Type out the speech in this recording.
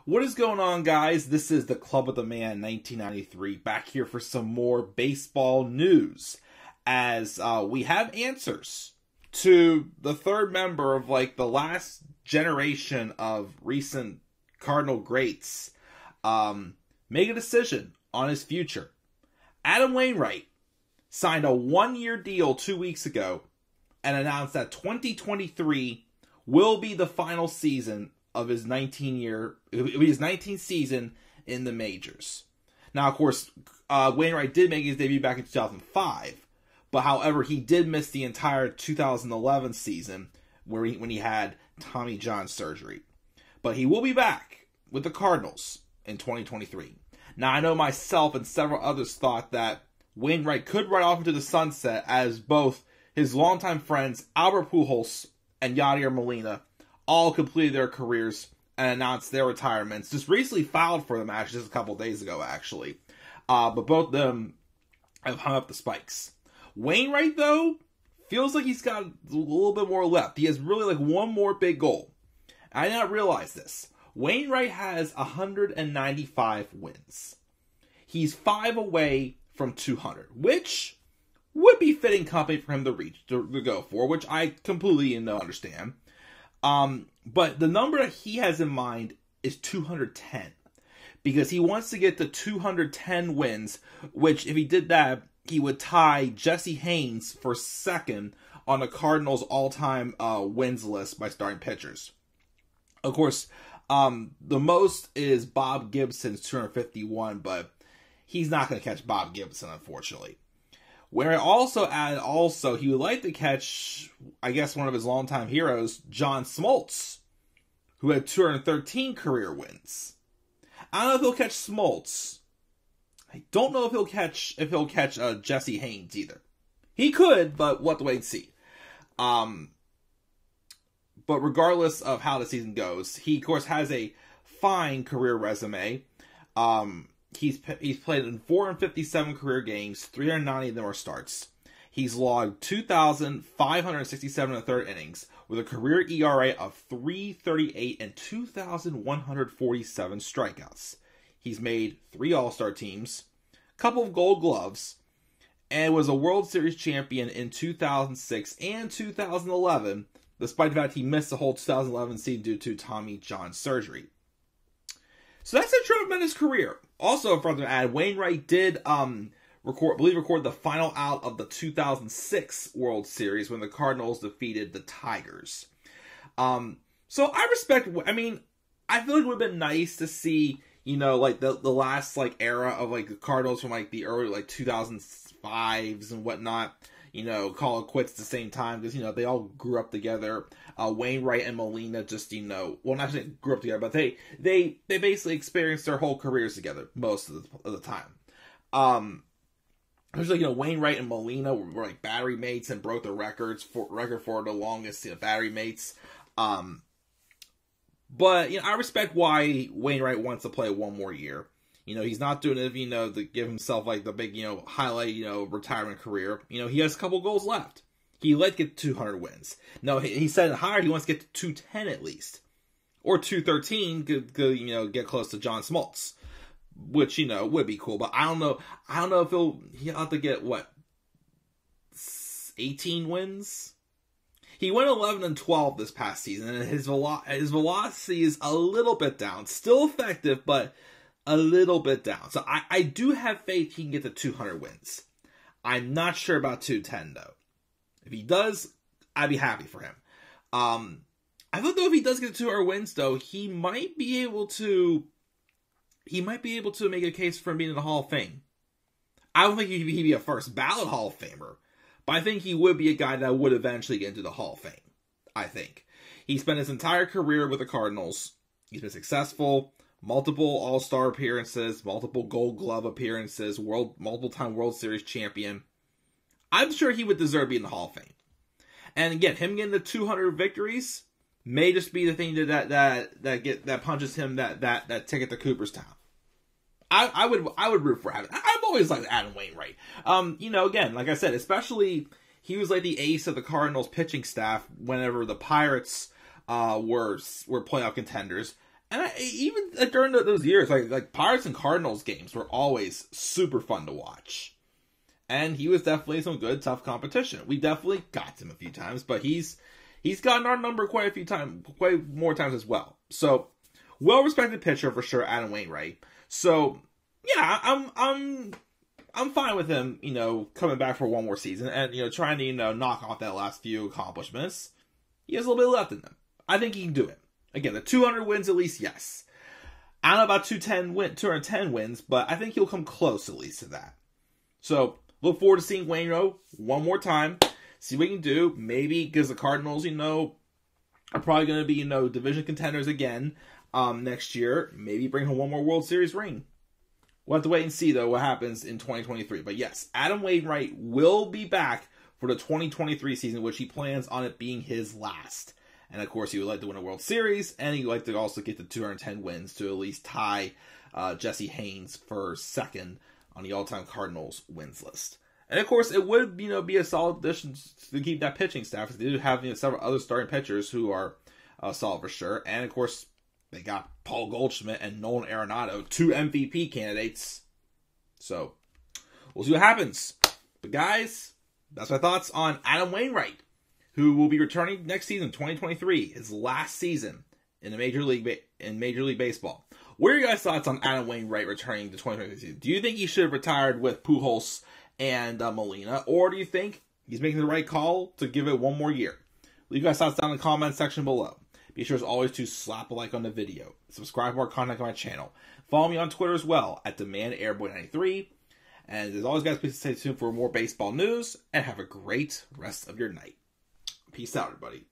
What is going on, guys? This is the Club of the Man 1993, back here for some more baseball news, as we have answers to the third member of the last generation of recent Cardinal greats make a decision on his future. Adam Wainwright signed a one-year deal 2 weeks ago and announced that 2023 will be the final season of his 19th season in the majors. Now, of course, Wainwright did make his debut back in 2005, but however, he did miss the entire 2011 season when he had Tommy John surgery. But he will be back with the Cardinals in 2023. Now, I know myself and several others thought that Wainwright could ride off into the sunset, as both his longtime friends Albert Pujols and Yadier Molina all completed their careers and announced their retirements. Just recently filed for them, actually, just a couple days ago, actually. But both of them have hung up the spikes. Wainwright, though, feels like he's got a little bit more left. He has really one more big goal. I did not realize this. Wainwright has 195 wins. He's 5 away from 200, which would be fitting company for him to go for, which I completely understand. But the number that he has in mind is 210, because he wants to get to 210 wins, which if he did that, he would tie Jesse Haines for second on the Cardinals' all-time wins list by starting pitchers. Of course, the most is Bob Gibson's 251, but he's not going to catch Bob Gibson, unfortunately. Where I also added, he would like to catch, I guess, one of his longtime heroes, John Smoltz, who had 213 career wins. I don't know if he'll catch Smoltz. I don't know if he'll catch Jesse Haines either. He could, but we'll have to wait and see. But regardless of how the season goes, he of course has a fine career resume. He's played in 457 career games, 390 of them are starts. He's logged 2,567 in the third innings, with a career ERA of 3.38 and 2,147 strikeouts. He's made 3 All-Star teams, a couple of Gold Gloves, and was a World Series champion in 2006 and 2011, despite the fact he missed the whole 2011 season due to Tommy John surgery. So that's a tremendous career. Also, further to add, Wainwright did record the final out of the 2006 World Series when the Cardinals defeated the Tigers. So I respect. I mean, I feel like it would have been nice to see, the last era of the Cardinals from the early 2005s and whatnot. Call it quits at the same time, because, they all grew up together. Wainwright and Molina just, well, not saying grew up together, but they basically experienced their whole careers together most of the time. Wainwright and Molina were battery mates and broke the record for the longest battery mates. But, I respect why Wainwright wants to play one more year. He's not doing it, to give himself the big, highlight, retirement career. He has a couple goals left. He'd like to get 200 wins. No, he said higher. He wants to get to 210 at least, or 213. Could get close to John Smoltz, which would be cool. But I don't know if he'll have to get 18 wins. He went 11-12 this past season, and his velocity is a little bit down. Still effective, but a little bit down. So I do have faith he can get to 200 wins. I'm not sure about 210 though. If he does, I'd be happy for him. I thought though if he does get to 200 wins though, he might be able to make a case for him being in the Hall of Fame. I don't think he'd be a first ballot Hall of Famer, but I think he would be a guy that would eventually get into the Hall of Fame. I think. He spent his entire career with the Cardinals. He's been successful. Multiple All-Star appearances, multiple Gold Glove appearances, multiple-time World Series champion. I'm sure he would deserve to be in the Hall of Fame. And again, him getting the 200 victories may just be the thing that punches him that ticket to Cooperstown. I would root for Adam. I've always liked Adam Wainwright. Again, like I said, especially he was the ace of the Cardinals pitching staff whenever the Pirates were playoff contenders. And even during those years, like Pirates and Cardinals games were always super fun to watch. And he was definitely some good, tough competition. We definitely got him a few times, but he's gotten our number quite more times as well. So, well-respected pitcher for sure, Adam Wainwright. So, yeah, I'm fine with him, coming back for one more season and, trying to, knock off that last few accomplishments. He has a little bit left in him. I think he can do it. Again, the 200 wins at least, yes. I don't know about 210 wins, but I think he'll come close at least to that. So, look forward to seeing Wainwright one more time. See what he can do. Maybe, because the Cardinals, are probably going to be, division contenders again next year. Maybe bring home one more World Series ring. We'll have to wait and see, though, what happens in 2023. But yes, Adam Wainwright will be back for the 2023 season, which he plans on it being his last. And, of course, he would like to win a World Series, and he would like to also get the 210 wins to at least tie Jesse Haines for second on the all-time Cardinals wins list. And, of course, it would, be a solid addition to keep that pitching staff, because they do have, several other starting pitchers who are solid for sure. And, of course, they got Paul Goldschmidt and Nolan Arenado, 2 MVP candidates. So, we'll see what happens. But, guys, that's my thoughts on Adam Wainwright, who will be returning next season, 2023, his last season in Major League Baseball. What are your guys' thoughts on Adam Wainwright returning to 2023 season? Do you think he should have retired with Pujols and Molina, or do you think he's making the right call to give it one more year? Leave your guys' thoughts down in the comment section below. Be sure as always to slap a like on the video. Subscribe for more content on my channel. Follow me on Twitter as well at DemandAirboy93. And as always, guys, please stay tuned for more baseball news and have a great rest of your night. Peace out, everybody.